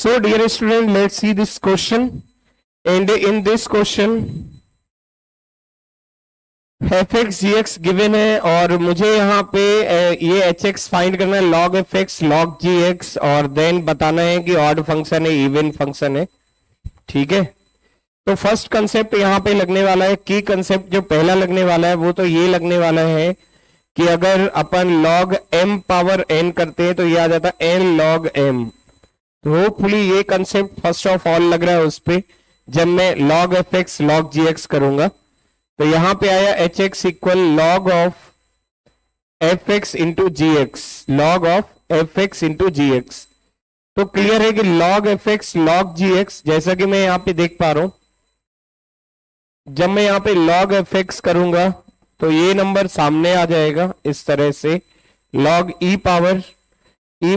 So dear student, let's see this question. And in this question f x g x given है और मुझे यहाँ पे ये एच एक्स फाइंड करना है, log f x log g x, और देन बताना है कि ऑड फंक्शन है इवन फंक्शन है। ठीक है, तो फर्स्ट कंसेप्ट यहाँ पे लगने वाला है, की कंसेप्ट जो पहला लगने वाला है वो तो ये लगने वाला है कि अगर अपन लॉग एम पावर एन करते हैं तो ये आ जाता है एन लॉग एम। तो होपफुली ये कंसेप्ट फर्स्ट ऑफ ऑल लग रहा है उस पे जब मैं log f x log g x करूंगा। तो यहां पे आया h x equal log of f x into g x, log of f x into g x. तो क्लियर है कि log f x log g x, जैसा कि मैं यहां पे देख पा रहा हूं, जब मैं यहां पे लॉग एफ एक्स करूंगा तो ये नंबर सामने आ जाएगा इस तरह से, log E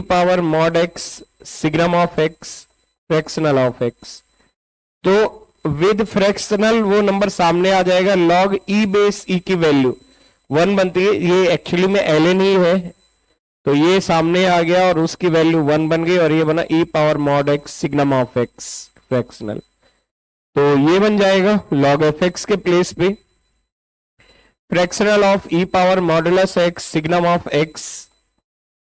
power mod x signum of x fractional of x. तो विद फ्रैक्शनल वो नंबर सामने आ जाएगा, लॉग ई बेस ई की वैल्यू 1 बनती है, ये एक्चुअली में ln ही है, तो ये सामने आ गया और उसकी वैल्यू 1 बन गई और ये बना e power mod x signum of x fractional. तो ये बन जाएगा लॉग एफ एक्स के प्लेस पे fractional of e power modulus x signum of x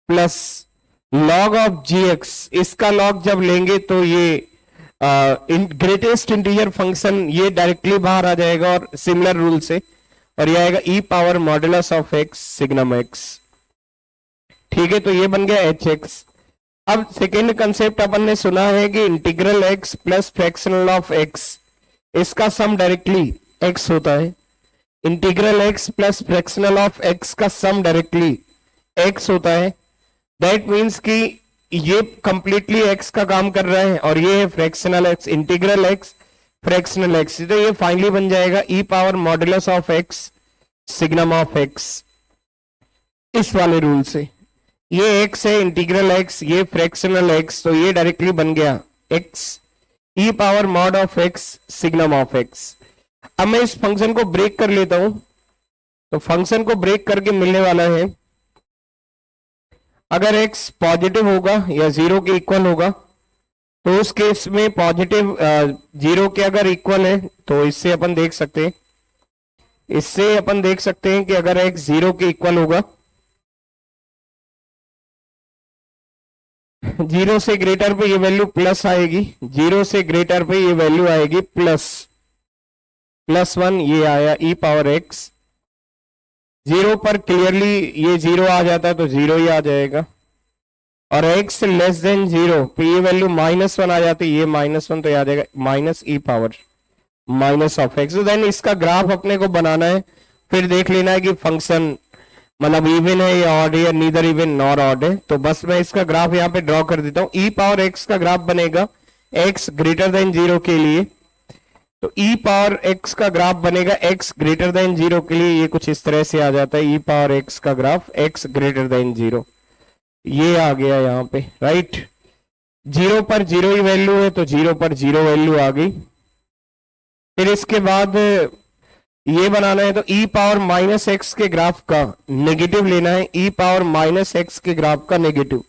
plus log of g x. इसका लॉग जब लेंगे तो ये ग्रेटेस्ट इंटीजर फंक्शन ये डायरेक्टली बाहर आ जाएगा और सिमिलर रूल से, और ये आएगा e power modulus of x signum x. ठीक है, तो ये बन गया एच एक्स। अब सेकेंड कंसेप्ट अपन ने सुना है कि integral x plus fractional of x, इसका सम डायरेक्टली एक्स होता है। Integral x plus fractional of x का सम डायरेक्टली एक्स होता है। दैट मीन्स कि ये कंप्लीटली एक्स का काम कर रहा है और ये है fractional x, integral x fractional x. तो ये फाइनली बन जाएगा e power modulus of x signum of x इस वाले रूल से। ये एक्स है इंटीग्रल एक्स, ये फ्रैक्शनल एक्स, तो ये डायरेक्टली बन गया x e power mod of x signum of x. अब मैं इस फंक्शन को ब्रेक कर लेता हूं, तो फंक्शन को ब्रेक करके मिलने वाला है, अगर x पॉजिटिव होगा या 0 के इक्वल होगा तो उस केस में पॉजिटिव 0 के अगर इक्वल है तो इससे अपन देख सकते हैं कि अगर x 0 के इक्वल होगा, 0 से ग्रेटर पे ये वैल्यू प्लस आएगी, 0 से ग्रेटर पे ये वैल्यू आएगी +1, ये आया ई पावर एक्स। 0 पर क्लियरली ये 0 आ जाता है तो 0 ही आ जाएगा, और x लेस देन 0 पे ये वैल्यू -1 आ जाती है, ये -1 तो आ जाएगा minus e power minus of x. Then इसका ग्राफ अपने को बनाना है, फिर देख लेना है कि फंक्शन मतलब इवन है या ऑड है, नीदर इवन नॉर ऑड है। तो बस मैं इसका ग्राफ यहाँ पे ड्रॉ कर देता हूँ। ई पावर एक्स का ग्राफ बनेगा x ग्रेटर देन 0 के लिए, तो ई पावर एक्स का ग्राफ बनेगा x ग्रेटर देन 0 के लिए, ये कुछ इस तरह से आ जाता है ई पावर एक्स का ग्राफ x ग्रेटर देन 0, ये आ गया यहाँ पे राइट। 0 पर 0 ही वैल्यू है तो 0 पर 0 वैल्यू आ गई। फिर इसके बाद ये बनाना है, तो ई पावर माइनस एक्स के ग्राफ का नेगेटिव लेना है, ई पावर माइनस एक्स के ग्राफ का नेगेटिव।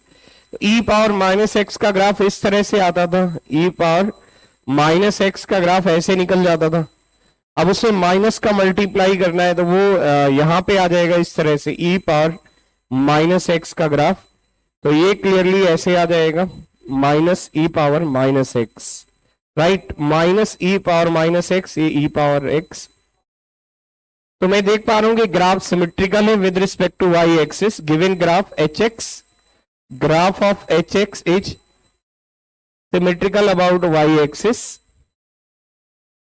तो ई पावर माइनस एक्स का ग्राफ इस तरह से आता था, ई पावर माइनस एक्स का ग्राफ ऐसे निकल जाता था। अब उसे माइनस का मल्टीप्लाई करना है तो वो यहां पे आ जाएगा इस तरह से, ई पावर माइनस एक्स का ग्राफ, तो ये क्लियरली ऐसे आ जाएगा minus e power minus x right, minus e power minus x, ये ई पावर एक्स। तो मैं देख पा रहा हूं कि ग्राफ सिमेट्रिकल है with respect to y axis. Given graph h x, graph of h x is symmetrical about y axis.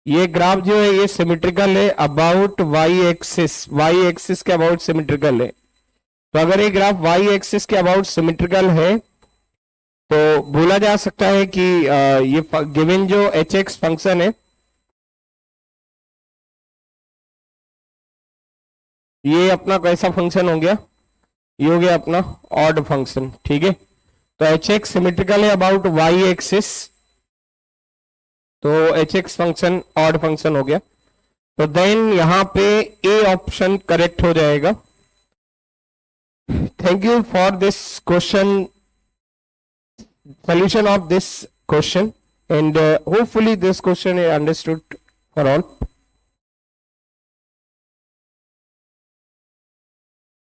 ये ग्राफ जो है ये सिमेट्रिकल है about y axis, y axis के अबाउट सिमेट्रिकल है। तो अगर ये ग्राफ वाई एक्सिस के अबाउट सिमेट्रिकल है तो बोला जा सकता है कि ये गिवन जो एच एक्स फंक्शन है ये अपना कैसा फंक्शन हो गया, ये हो गया अपना ऑड फंक्शन। ठीक है, तो एच एक्स सिमेट्रिकल है अबाउट वाई एक्सिस, तो H x function odd function हो गया। तो देन यहां पे ए ऑप्शन करेक्ट हो जाएगा। Thank you for this question, solution of this question, and hopefully this question is understood for all.